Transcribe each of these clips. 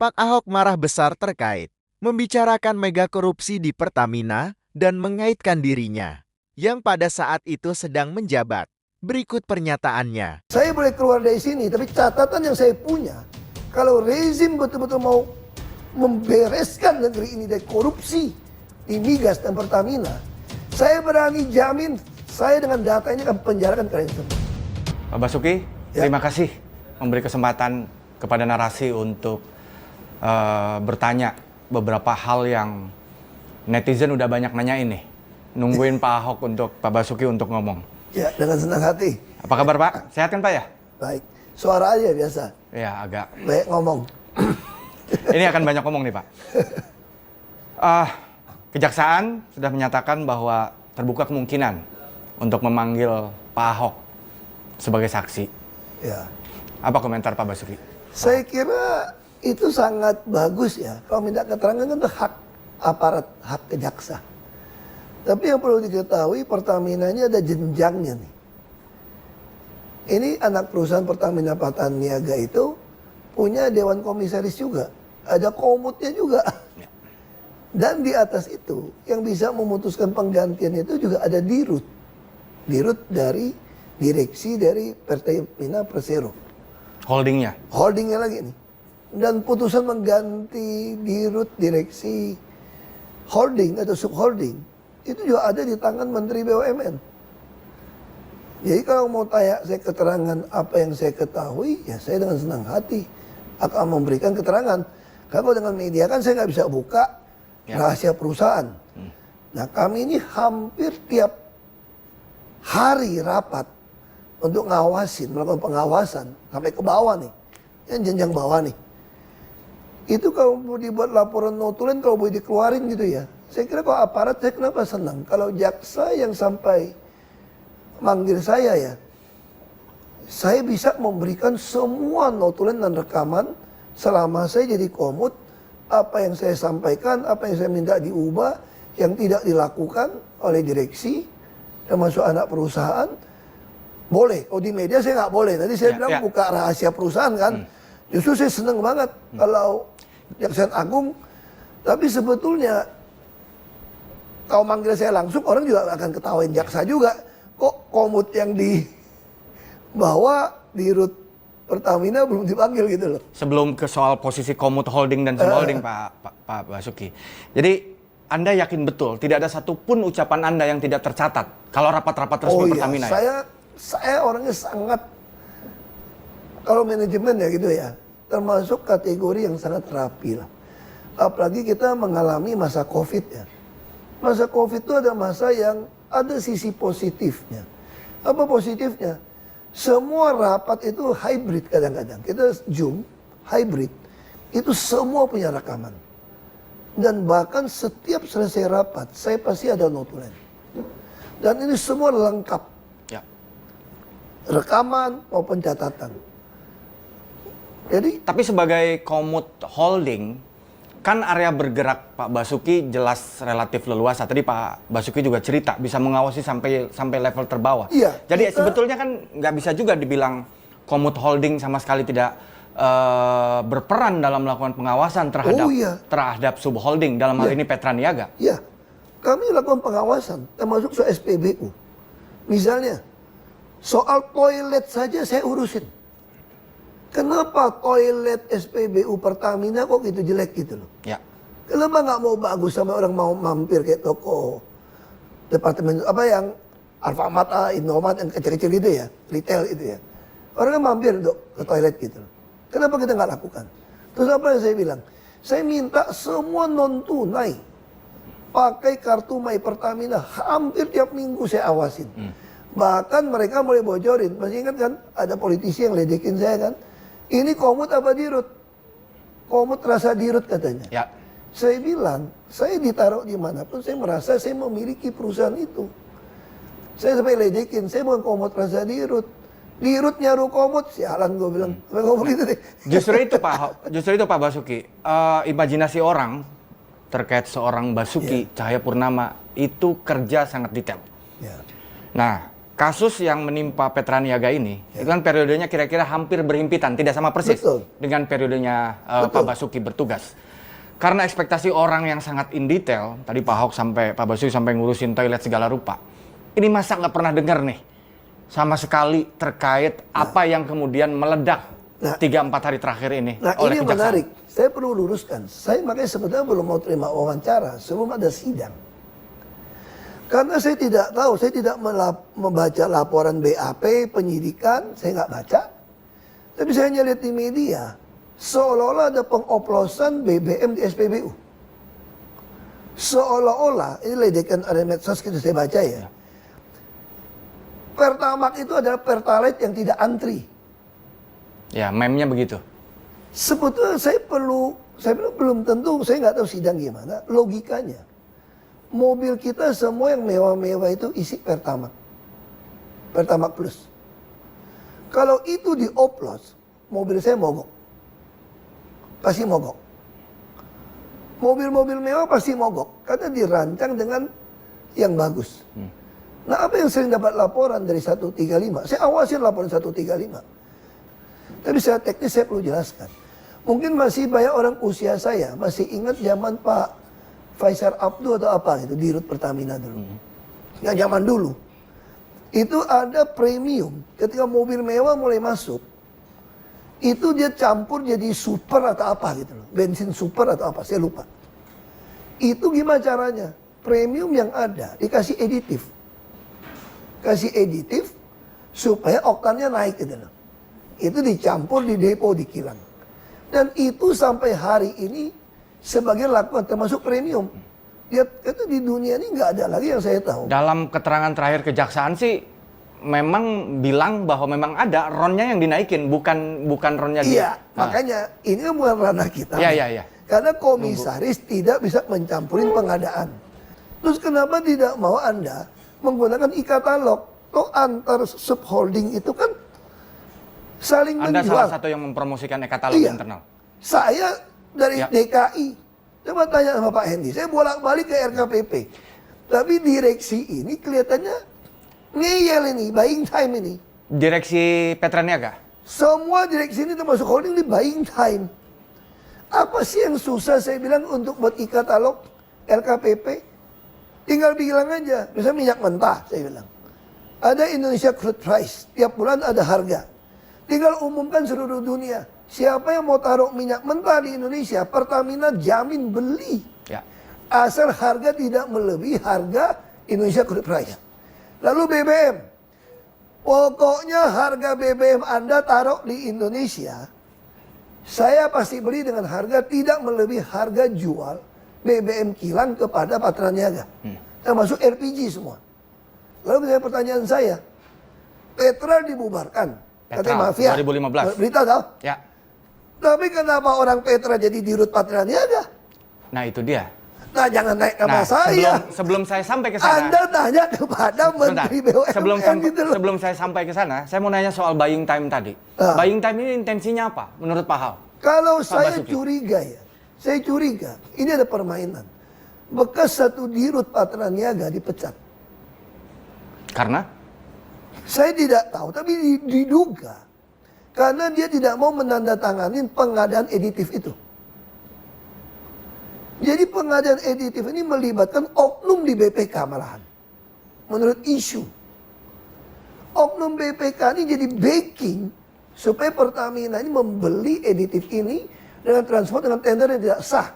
Pak Ahok marah besar terkait membicarakan mega korupsi di Pertamina dan mengaitkan dirinya yang pada saat itu sedang menjabat. Berikut pernyataannya. Saya boleh keluar dari sini, tapi catatan yang saya punya, kalau rezim betul-betul mau membereskan negeri ini dari korupsi di migas dan Pertamina, saya berani jamin saya dengan data ini akan penjarakan kalian semua. Pak Basuki, terima kasih memberi kesempatan kepada narasi untuk bertanya beberapa hal yang netizen udah banyak nanyain nih. Nungguin Pak Ahok untuk Pak Basuki untuk ngomong. Ya, dengan senang hati. Apa kabar Pak? Sehat kan Pak ya? Baik, suara aja biasa. Ya agak. Baik ngomong. Ini akan banyak ngomong nih Pak. Kejaksaan sudah menyatakan bahwa terbuka kemungkinan untuk memanggil Pak Ahok sebagai saksi. Ya. Apa komentar Pak Basuki? Saya kira itu sangat bagus ya. Kalau minta keterangan kan itu hak aparat, hak kejaksa. Tapi yang perlu diketahui Pertamina ini ada jenjangnya nih. Ini anak perusahaan Pertamina Pataniaga itu punya dewan komisaris juga. Ada komutnya juga. Dan di atas itu yang bisa memutuskan penggantian itu juga ada dirut. Dirut dari direksi dari Pertamina Persero. Holdingnya? Holdingnya lagi nih. Dan putusan mengganti dirut direksi holding atau subholding itu juga ada di tangan Menteri BUMN. Jadi kalau mau tanya saya keterangan apa yang saya ketahui, ya saya dengan senang hati akan memberikan keterangan. Kalau dengan media kan saya nggak bisa buka rahasia perusahaan. Nah kami ini hampir tiap hari rapat untuk ngawasin, melakukan pengawasan sampai ke bawah nih, yang jenjang bawah nih. Itu kalau mau dibuat laporan notulen kalau boleh dikeluarin gitu ya. Saya kira kalau aparat saya kenapa senang. Kalau jaksa yang sampai manggil saya ya, saya bisa memberikan semua notulen dan rekaman selama saya jadi komut. Apa yang saya sampaikan, apa yang saya minta diubah, yang tidak dilakukan oleh direksi, termasuk anak perusahaan, boleh. Kalau di media saya nggak boleh. Tadi saya bilang buka rahasia perusahaan kan. Justru saya senang banget kalau Jaksa Agung. Tapi sebetulnya kalau manggil saya langsung orang juga akan ketawain jaksa juga. Kok komut yang dibawa di rut Pertamina belum dipanggil gitu loh. Sebelum ke soal posisi komut holding dan subholding Pak Basuki. Jadi Anda yakin betul tidak ada satupun ucapan Anda yang tidak tercatat kalau rapat-rapat resmi Pertamina? Saya orangnya sangat, kalau manajemen ya gitu ya, termasuk kategori yang sangat rapi lah. Apalagi kita mengalami masa COVID ya. Masa COVID itu ada masa yang ada sisi positifnya. Apa positifnya? Semua rapat itu hybrid kadang-kadang. Kita Zoom, hybrid. Itu semua punya rekaman. Dan bahkan setiap selesai rapat, saya pasti ada notulen. Dan ini semua lengkap. Ya. Rekaman maupun catatan. Jadi, tapi sebagai komut holding, kan area bergerak Pak Basuki jelas relatif leluasa. Tadi Pak Basuki juga cerita bisa mengawasi sampai level terbawah. Iya. Jadi sebetulnya kan nggak bisa juga dibilang komut holding sama sekali tidak berperan dalam melakukan pengawasan terhadap subholding dalam hal ini Petra Niaga. Iya. Kami lakukan pengawasan termasuk soal SPBU. Misalnya soal toilet saja saya urusin. Kenapa toilet SPBU Pertamina kok gitu jelek gitu loh? Ya. Kenapa nggak mau bagus sampai orang mau mampir kayak toko departemen apa yang Alfamart, Indomaret yang kecil-kecil gitu ya, retail itu ya. Orang kan mampir untuk ke toilet gitu loh. Kenapa kita nggak lakukan? Terus apa yang saya bilang? Saya minta semua non tunai pakai kartu My Pertamina hampir tiap minggu saya awasin. Bahkan mereka mulai bocorin. Masih ingat kan ada politisi yang ledekin saya kan? Ini komut apa dirut? Komut rasa dirut katanya. Ya. Saya bilang, saya ditaruh dimanapun, saya merasa saya memiliki perusahaan itu. Saya sampai ledekin, saya bukan komut rasa dirut. Dirut nyaru komut, sialan gue bilang. Ngomong gitu deh. Justru itu Pak Basuki. Imajinasi orang terkait seorang Basuki Cahayapurnama itu kerja sangat detail. Ya. Nah, kasus yang menimpa Petra Niaga ini, itu kan periodenya kira-kira hampir berhimpitan, tidak sama persis dengan periodenya Pak Basuki bertugas. Karena ekspektasi orang yang sangat in detail, tadi Pak Ahok sampai Pak Basuki sampai ngurusin toilet segala rupa. Ini masa nggak pernah dengar nih sama sekali terkait apa yang kemudian meledak 3-4 hari terakhir ini oleh ini kejaksaan. menarik. Saya perlu luruskan. Saya makanya sebenarnya belum mau terima wawancara sebelum ada sidang. Karena saya tidak tahu, saya tidak membaca laporan BAP, penyidikan, saya nggak baca. Tapi saya hanya lihat di media, seolah-olah ada pengoplosan BBM di SPBU. Seolah-olah, ini ledekan ada medsos kita saya baca ya. Pertamax itu adalah Pertalite yang tidak antri. Ya, meme-nya begitu. Sebetulnya saya belum tentu, saya nggak tahu sidang gimana, logikanya. Mobil kita semua yang mewah-mewah itu isi Pertamax. Pertamax Plus. Kalau itu dioplos, mobil saya mogok. Pasti mogok. Mobil-mobil mewah pasti mogok. Karena dirancang dengan yang bagus. Nah, apa yang sering dapat laporan dari 135? Saya awasin laporan 135. Tapi secara teknis saya perlu jelaskan. Mungkin masih banyak orang usia saya masih ingat zaman Pak Faisal Abdul atau apa gitu, di Rut Pertamina dulu. Yang zaman dulu. Itu ada premium. Ketika mobil mewah mulai masuk, itu dia campur jadi super atau apa gitu loh. Bensin super atau apa, saya lupa. Itu gimana caranya? Premium yang ada dikasih aditif. Kasih aditif supaya oktannya naik gitu loh. Itu dicampur di depo di kilang. Dan itu sampai hari ini sebagian lakukan termasuk premium. Dia itu di dunia ini nggak ada lagi yang saya tahu. Dalam keterangan terakhir kejaksaan sih memang bilang bahwa memang ada ronnya yang dinaikin, bukan ronnya dia. Iya, makanya ini kan bukan ranah kita. Iya. Karena komisaris tidak bisa mencampurin pengadaan. Terus kenapa tidak mau Anda menggunakan e-katalog? Toh antar subholding itu kan saling Anda menjual. salah satu yang mempromosikan e-katalog internal. Saya dari DKI, coba tanya sama Pak Hendi, saya bolak-balik ke RKPP. Tapi direksi ini kelihatannya ngeyel ini, buying time ini. Direksi Petra Niaga? Semua direksi ini termasuk holding di buying time. Apa sih yang susah saya bilang untuk buat e-katalog LKPP? Tinggal bilang aja, misalnya minyak mentah saya bilang. Ada Indonesia Crude Price, tiap bulan ada harga. Tinggal umumkan seluruh dunia. Siapa yang mau taruh minyak mentah di Indonesia, Pertamina jamin beli. Ya. Asal harga tidak melebihi harga Indonesia Crude Price. Lalu BBM. Pokoknya harga BBM Anda taruh di Indonesia, saya pasti beli dengan harga tidak melebihi harga jual BBM kilang kepada Patra Niaga. Termasuk LPG semua. Lalu pertanyaan saya, Petra dibubarkan. Katanya mafia. 2015. Berita tahu? Ya. Tapi kenapa orang Petra jadi dirut Patra Niaga? Nah itu dia. Nah jangan naik nama saya. Sebelum saya sampai ke sana. Anda tanya kepada Menteri BUMN gitu loh. Sebelum saya sampai ke sana, saya mau nanya soal buying time tadi. Buying time ini intensinya apa menurut Pak Ahok? Kalau saya curiga ya, saya curiga ini ada permainan. Bekas satu dirut Patra Niaga dipecat. Karena? Saya tidak tahu, tapi diduga. Karena dia tidak mau menandatanganin pengadaan editif itu. Jadi pengadaan editif ini melibatkan oknum di BPK malahan. Menurut isu. Oknum BPK ini jadi backing supaya Pertamina ini membeli editif ini dengan transport dengan tender yang tidak sah.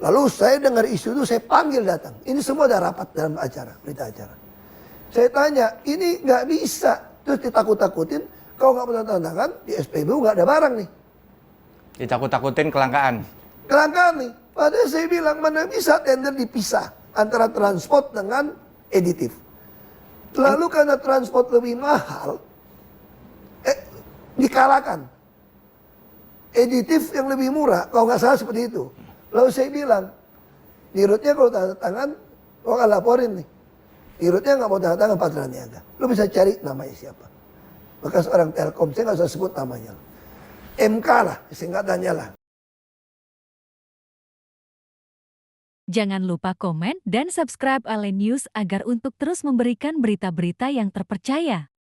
Lalu saya dengar isu itu, saya panggil datang. Ini semua ada rapat dalam acara, berita acara. Saya tanya, ini nggak bisa. Terus ditakut-takutin, kalau nggak pernah tantangan, di SPBU nggak ada barang nih. Ditakut-takutin kelangkaan. Kelangkaan nih. Padahal saya bilang, mana bisa tender dipisah antara transport dengan editif. Lalu karena transport lebih mahal, dikalahkan. Editif yang lebih murah, kalau nggak salah seperti itu. Lalu saya bilang, dirutnya kalau tanda tangan, kau akan laporin nih. Dirutnya nggak mau tanda tangan Patra Niaga. Lu bisa cari namanya siapa. Bekas orang Telkom, saya nggak usah sebut namanya. MK lah, singkatannya lah. Jangan lupa komen dan subscribe Ale News agar untuk terus memberikan berita-berita yang terpercaya.